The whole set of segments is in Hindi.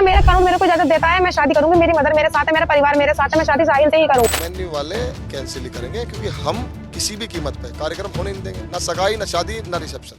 मेरा करूँ, मेरे को इजाजत देता है, मैं शादी करूंगी, मेरी मदर मेरे साथ है, मेरा परिवार मेरे साथ है, मैं शादी साहिल से ही करूँ। वेन्यू वाले कैंसिल ही करेंगे क्योंकि हम किसी भी कीमत पे कार्यक्रम होने नहीं देंगे, ना सगाई, ना शादी, ना रिसेप्शन।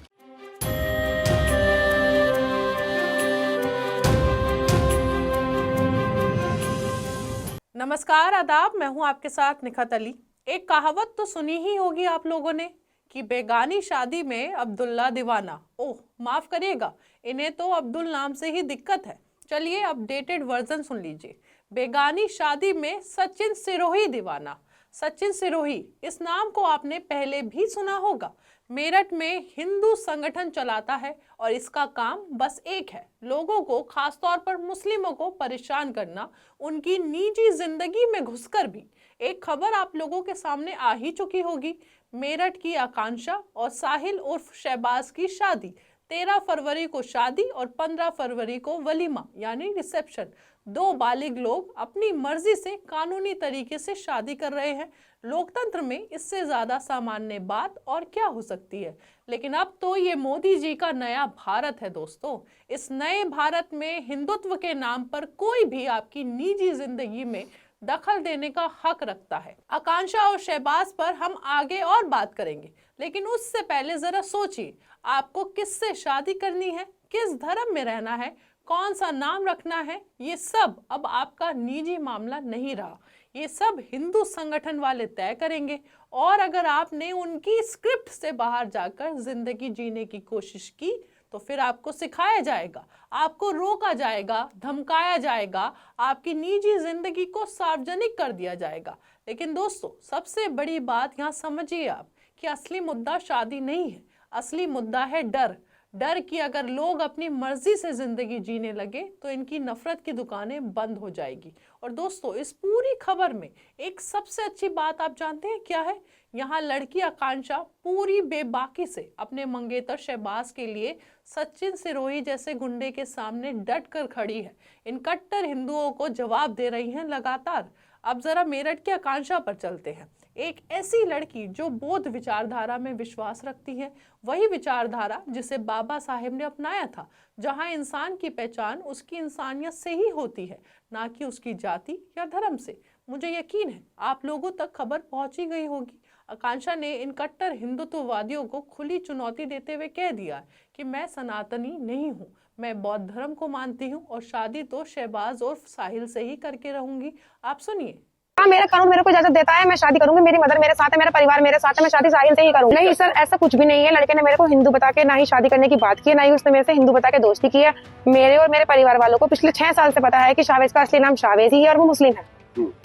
नमस्कार, आदाब। मैं हूं आपके साथ निखत अली। एक कहावत तो सुनी ही होगी आप लोगों ने कि बेगानी शादी में अब्दुल्ला दीवाना। ओह माफ करिएगा, इन्हें तो अब्दुल नाम से ही दिक्कत है। चलिए अपडेटेड वर्जन सुन लीजिए। बेगानी शादी में सचिन सिरोही दीवाना। सचिन सिरोही, इस नाम को आपने पहले भी सुना होगा। मेरठ में हिंदू संगठन चलाता है और इसका काम बस एक है, लोगों को, खासतौर पर मुस्लिमों को परेशान करना, उनकी निजी जिंदगी में घुसकर भी। एक खबर आप लोगों के सामने आ ही चुकी होगी। मेरठ की आकांक्षा और साहिल उर्फ शहबाज की शादी। 13 फरवरी को शादी और 15 फरवरी को वलीमा यानी रिसेप्शन। दो बालिग लोग अपनी मर्जी से कानूनी तरीके से शादी कर रहे हैं। लोकतंत्र में इससे ज्यादा सामान्य बात और क्या हो सकती है। लेकिन अब तो ये मोदी जी का नया भारत है दोस्तों। इस नए भारत में हिंदुत्व के नाम पर कोई भी आपकी निजी जिंदगी में दखल देने का हक रखता है। आकांक्षा और शहबाज पर हम आगे और बात करेंगे, लेकिन उससे पहले जरा सोचिए, आपको किससे शादी करनी है, किस धर्म में रहना है, कौन सा नाम रखना है, ये सब अब आपका निजी मामला नहीं रहा। ये सब हिंदू संगठन वाले तय करेंगे। और अगर आपने उनकी स्क्रिप्ट से बाहर जाकर जिंदगी जीने की कोशिश की तो फिर आपको सिखाया जाएगा, आपको रोका जाएगा, धमकाया जाएगा, आपकी निजी जिंदगी को सार्वजनिक कर दिया जाएगा। लेकिन दोस्तों, सबसे बड़ी बात यहाँ समझिए आप कि असली मुद्दा शादी नहीं है, असली मुद्दा है डर। डर कि अगर लोग अपनी मर्जी से जिंदगी जीने लगे तो इनकी नफरत की दुकानें बंद हो जाएगी। और दोस्तों, इस पूरी खबर में एक सबसे अच्छी बात आप जानते हैं क्या है? यहाँ लड़की आकांक्षा पूरी बेबाकी से अपने मंगेतर शहबाज के लिए सचिन सिरोही जैसे गुंडे के सामने डट कर खड़ी है। इन कट्टर हिंदुओं को जवाब दे रही हैं लगातार। अब जरा मेरठ की आकांक्षा पर चलते हैं। एक ऐसी लड़की जो बौद्ध विचारधारा में विश्वास रखती है, वही विचारधारा जिसे बाबा साहेब ने अपनाया था, जहां इंसान की पहचान उसकी इंसानियत से ही होती है, ना कि उसकी जाति या धर्म से। मुझे यकीन है आप लोगों तक खबर पहुंची गई होगी। आकांक्षा ने इन कट्टर हिंदुत्ववादियों को खुली चुनौती देते हुए कह दिया कि मैं सनातनी नहीं हूँ, मैं बौद्ध धर्म को मानती हूँ और शादी तो शहबाज और साहिल से ही करके रहूंगी। आप सुनिए। हाँ, मेरा करूँ, मेरे को इजाजत देता है, मैं शादी करूंगी, मेरी मदर मेरे साथ है, मेरा परिवार मेरे साथ है, मैं शादी साहिल से ही करूँ। नहीं सर, ऐसा कुछ भी नहीं है। लड़के ने मेरे को हिंदू बता के ना ही शादी करने की बात की है, ना ही उसने मेरे से हिंदू बता के दोस्ती की है। मेरे और मेरे परिवार वालों को पिछले 6 साल से पता है कि शावेज का असली नाम शावेज ही है और वो मुस्लिम है।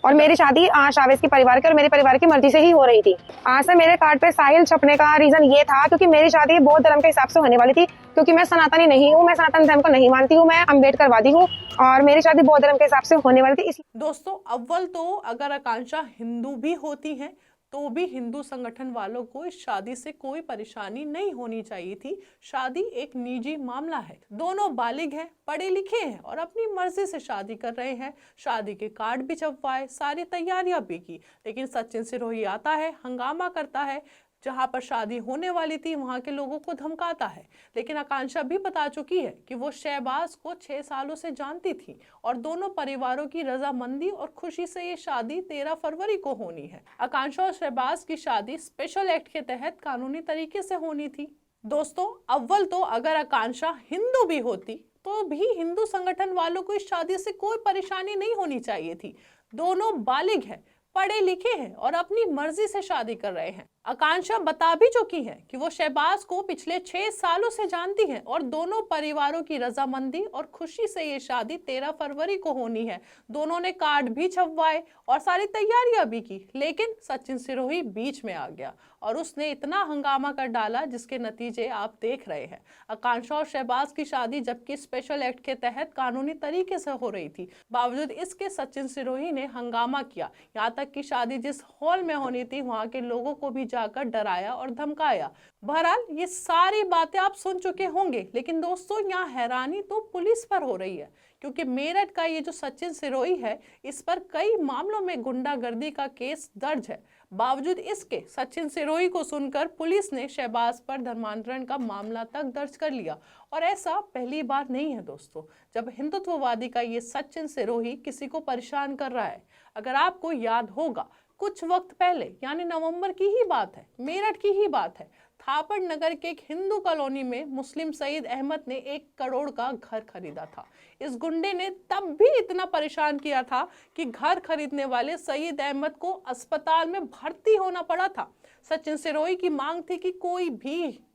और मेरी शादी शावेज के परिवार के और मेरे परिवार की मर्जी से ही हो रही थी। सर, मेरे कार्ड पे साहिल छपने का रीजन ये था क्योंकि मेरी शादी बौद्ध धर्म के हिसाब से होने वाली थी, क्योंकि मैं सनातनी नहीं हूँ, मैं सनातन धर्म को नहीं मानती हूँ, मैं अम्बेडकरवादी हूँ और मेरी शादी बौद्ध धर्म के हिसाब से होने वाली थी। दोस्तों, अव्वल तो अगर आकांक्षा हिंदू भी होती हैं तो भी हिंदू संगठन वालों को इस शादी से कोई परेशानी नहीं होनी चाहिए थी। शादी एक निजी मामला है, दोनों बालिग हैं, पढ़े लिखे हैं और अपनी मर्जी से शादी कर रहे हैं। शादी के कार्ड भी छपवाए, सारी तैयारियां भी की, लेकिन सचिन सिरोही आता है, हंगामा करता है। जहां पर शादी होने वाली थी वहां के लोगों को धमकाता है। लेकिन आकांक्षा भी बता चुकी है कि वो शहबाज को 6 सालों से जानती थी और दोनों परिवारों की रजामंदी और खुशी से ये शादी 13 फरवरी को होनी है। आकांक्षा और शहबाज की शादी स्पेशल एक्ट के तहत कानूनी तरीके से होनी थी। दोस्तों, अव्वल तो अगर आकांक्षा हिंदू भी होती तो भी हिंदू संगठन वालों को इस शादी से कोई परेशानी नहीं होनी चाहिए थी। दोनों बालिग हैं, पढ़े लिखे हैं और अपनी मर्जी से शादी कर रहे हैं। आकांक्षा बता भी चुकी है कि वो शहबाज को पिछले 6 सालों से जानती है और दोनों परिवारों की रजामंदी और खुशी से ये शादी 13 फरवरी को होनी है। दोनों ने कार्ड भी छपवाए और सारी तैयारियां भी की, लेकिन सचिन सिरोही बीच में आ गया और उसने इतना हंगामा कर डाला जिसके नतीजे आप देख रहे हैं। आकांक्षा और शहबाज की शादी जबकि स्पेशल एक्ट के तहत कानूनी तरीके से हो रही थी, बावजूद इसके सचिन सिरोही ने हंगामा किया। यहाँ तक कि शादी जिस हॉल में होनी थी वहां के लोगों को भी जाकर डराया और धमकाया। बहरहाल ये सारी बातें आप सुन चुके होंगे, लेकिन दोस्तों यहाँ हैरानी तो पुलिस पर हो रही है, क्योंकि मेरठ का ये जो सचिन सिरोही है, इस पर कई मामलों में गुंडागर्दी का केस दर्ज है। बावजूद इसके सचिन सिरोही को सुनकर पुलिस ने शहबाज पर धर्मांतरण का मामला तक दर्ज कर लिया। और ऐसा पहली बार नहीं है दोस्तों, जब हिंदुत्ववादी का ये सचिन सिरोही किसी को परेशान कर रहा है। अगर आपको याद होगा, कुछ वक्त पहले यानी नवंबर की ही बात है, मेरठ की ही बात है, थापड़ नगर के एक हिंदू कॉलोनी में मुस्लिम सईद अहमद ने 1 करोड़ का घर खरीदा था। इस गुंडे ने तब भी इतना परेशान किया था कि घर खरीदने वाले सईद अहमद को अस्पताल में भर्ती होना पड़ा था। सचिन सिरोही की मांग थी कि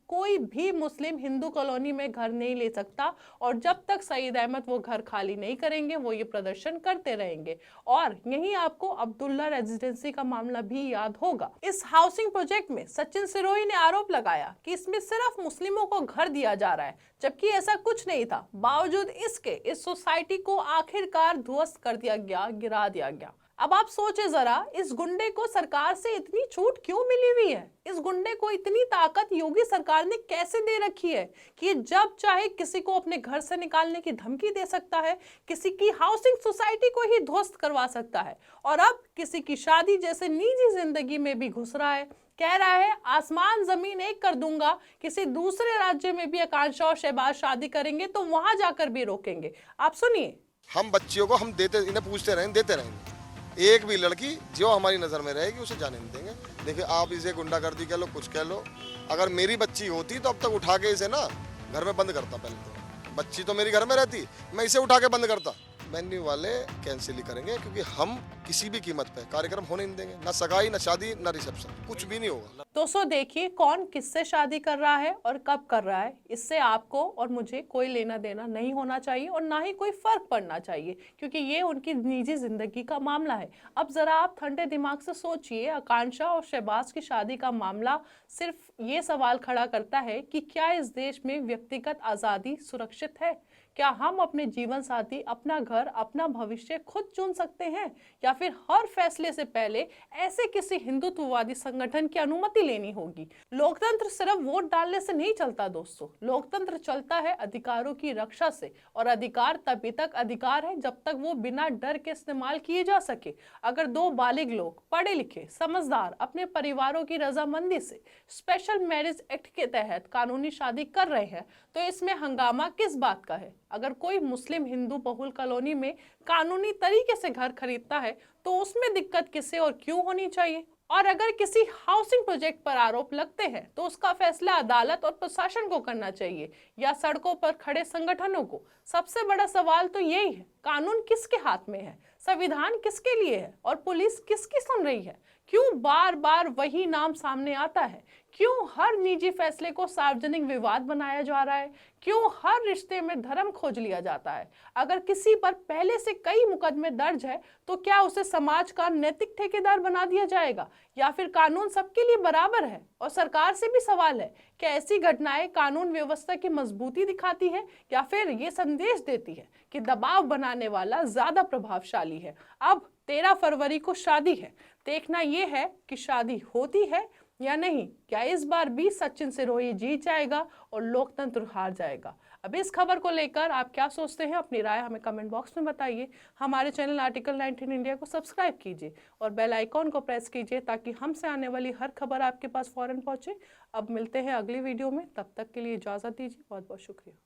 कोई भी मुस्लिम हिंदू कॉलोनी में घर नहीं ले सकता और जब तक सईद अहमद वो घर खाली नहीं करेंगे वो ये प्रदर्शन करते रहेंगे। और यही आपको अब्दुल्ला रेजिडेंसी का मामला भी याद होगा। इस हाउसिंग प्रोजेक्ट में सचिन सिरोही ने आरोप लगाया कि इसमें सिर्फ मुस्लिमों को घर दिया जा रहा है, जबकि ऐसा कुछ नहीं था। बावजूद इसके इस सोसाइटी को आखिरकार ध्वस्त कर दिया गया, गिरा दिया गया। अब आप सोचे जरा, इस गुंडे को सरकार से इतनी छूट क्यों मिली हुई है? इस गुंडे को इतनी ताकत योगी सरकार ने कैसे दे रखी है कि जब चाहे किसी को अपने घर से निकालने की धमकी दे सकता है, किसी की हाउसिंग सोसाइटी को ही ध्वस्त करवा सकता है और अब किसी की शादी जैसे निजी जिंदगी में भी घुस रहा है। कह रहा है आसमान जमीन एक कर दूंगा, किसी दूसरे राज्य में भी आकांक्षा और शहबाज शादी करेंगे तो वहां जाकर भी रोकेंगे। आप सुनिए। हम बच्चियों को हम देते, इन्हें पूछते रहेंगे, देते रहेंगे। एक भी लड़की जो हमारी नज़र में रहेगी उसे जाने नहीं देंगे। देखिए, आप इसे गुंडागर्दी कह लो, कुछ कह लो, अगर मेरी बच्ची होती तो अब तक उठा के इसे ना घर में बंद करता। पहले तो बच्ची तो मेरी घर में रहती, मैं इसे उठा के बंद करता। वेन्यू वाले कैंसिल ही करेंगे क्योंकि हम किसी भी कीमत पे कार्यक्रम होने नहीं देंगे। ना सगाई, ना शादी, ना रिसेप्शन, कुछ भी नहीं होगा। दोस्तों देखिए, कौन किससे शादी कर रहा है और कब कर रहा है, इससे आपको और मुझे कोई लेना देना नहीं होना चाहिए और ना ही कोई फर्क पड़ना चाहिए, क्योंकि ये उनकी निजी जिंदगी का मामला है। अब जरा आप ठंडे दिमाग से सोचिए, आकांक्षा और शहबाज की शादी का मामला सिर्फ ये सवाल खड़ा करता है कि क्या इस देश में व्यक्तिगत आज़ादी सुरक्षित है? क्या हम अपने जीवन साथी, अपना घर, अपना भविष्य खुद चुन सकते हैं, या फिर हर फैसले से पहले ऐसे किसी हिंदुत्ववादी संगठन की अनुमति लेनी होगी? लोकतंत्र सिर्फ वोट डालने से नहीं चलता दोस्तों, लोकतंत्र चलता है अधिकारों की रक्षा से, और अधिकार तभी तक अधिकार है जब तक वो बिना डर के इस्तेमाल किए जा सके। अगर 2 बालिग लोग, पढ़े लिखे, समझदार, अपने परिवारों की रजामंदी से स्पेशल मैरिज एक्ट के तहत कानूनी शादी कर रहे हैं तो इसमें हंगामा किस बात का है? अगर कोई मुस्लिम हिंदू बहुल कॉलोनी में कानूनी तरीके से घर खरीदता है तो उसमें दिक्कत किसे और क्यों होनी चाहिए? और अगर किसी हाउसिंग प्रोजेक्ट पर आरोप लगते हैं तो उसका फैसला अदालत और प्रशासन को करना चाहिए या सड़कों पर खड़े संगठनों को? सबसे बड़ा सवाल तो यही है, कानून किसके हाथ में है, संविधान किसके लिए है और पुलिस किसकी सुन रही है? क्यों बार बार वही नाम सामने आता है? क्यों हर निजी फैसले को सार्वजनिक विवाद बनाया जा रहा है? क्यों हर रिश्ते में धर्म खोज लिया जाता है? अगर किसी पर पहले से कई मुकदमे दर्ज है तो क्या उसे समाज का नैतिक ठेकेदार बना दिया जाएगा, या फिर कानून सबके लिए बराबर है? और सरकार से भी सवाल है, क्या ऐसी घटनाएं कानून व्यवस्था की मजबूती दिखाती है या फिर ये संदेश देती है कि दबाव बनाने वाला ज्यादा प्रभावशाली है? अब 13 फरवरी को शादी है, देखना यह है कि शादी होती है या नहीं। क्या इस बार भी सचिन सिरोही जीत जाएगा और लोकतंत्र हार जाएगा? अब इस खबर को लेकर आप क्या सोचते हैं, अपनी राय हमें कमेंट बॉक्स में बताइए। हमारे चैनल आर्टिकल 19 इंडिया को सब्सक्राइब कीजिए और बेल आइकॉन को प्रेस कीजिए ताकि हमसे आने वाली हर खबर आपके पास फौरन पहुंचे। अब मिलते हैं अगली वीडियो में, तब तक के लिए इजाज़त दीजिए। बहुत बहुत शुक्रिया।